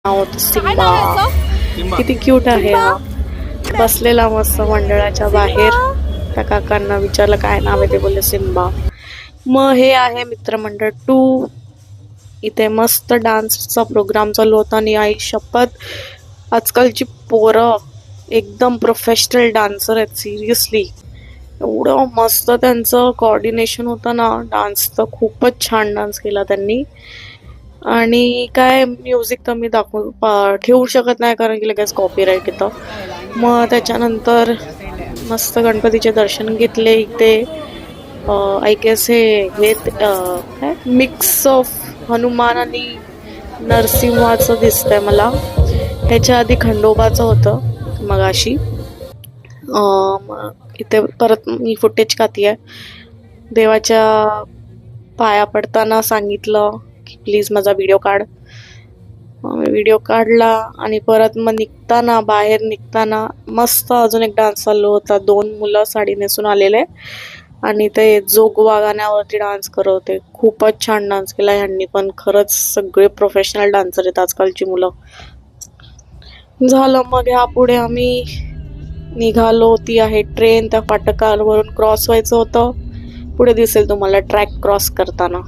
नाव होतं सिम्बा. किती क्यूट आहे हा. बसलेला मस्त मंडळाच्या बाहेर. त्या काकांना विचारलं काय नाव आहे, ते बोलले सिम्बा. मग हे आहे मित्रमंडळ 2. इथे मस्त डान्सचा प्रोग्राम चालू होता आणि आई शपथ आजकालची पोरं एकदम प्रोफेशनल डान्सर आहेत. सिरियसली एवढं मस्त त्यांचं कोऑर्डिनेशन होतं ना डान्सचं. खूपच छान डान्स केला त्यांनी. आणि काय म्युझिक तर मी ठेवू शकत नाही कारण की लगेच कॉपीराईट येतं. मग त्याच्यानंतर मस्त गणपतीचे दर्शन घेतले इथे. आय गेस हे काय मिक्स ऑफ हनुमान आणि नरसिंहाचं दिसतंय मला. ह्याच्या आधी खंडोबाचं होतं मगाशी. मग इथे परत मी फुटेज काढतीये. देवाच्या पाया पडताना सांगितलं की प्लीज माझा व्हिडिओ काढ. मी व्हिडिओ काढला आणि परत मग बाहेर निघताना मस्त अजून एक डान्स चालू होता. 2 मुलं साडी नेसून आलेले आणि ते जोगवा गाण्यावरती डान्स करत होते. खूपच छान डान्स केला ह्यांनी पण. खरंच सगळे प्रोफेशनल डान्सर आहेत आजकालची मुलं. झालं मग ह्यापुढे आम्ही निघालो. ती आहे ट्रेन. त्या फाटकावरून क्रॉस व्हायचं होतं. पुढे दिसेल तुम्हाला ट्रॅक क्रॉस करताना.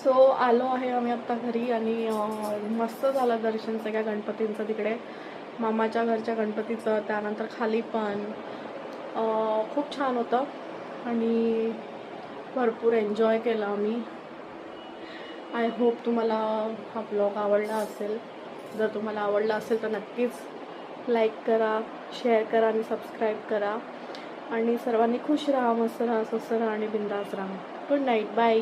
सो आलो आहे आम्ही आत्ता घरी आणि मस्त झालं दर्शन सगळ्या गणपतींचं तिकडे. मामाच्या घरच्या गणपतीचं, त्यानंतर खाली पण खूप छान होतं आणि भरपूर एन्जॉय केला आम्ही. आय होप तुम्हाला हा ब्लॉग आवडला असेल. जर तुम्हाला आवडला असेल तर नक्कीच लाईक करा, शेअर करा आणि सबस्क्राईब करा. आणि सर्वांनी खुश राहा, मस्त राहा, स्वस्त राहा आणि बिंदास राहा. Good night, bye.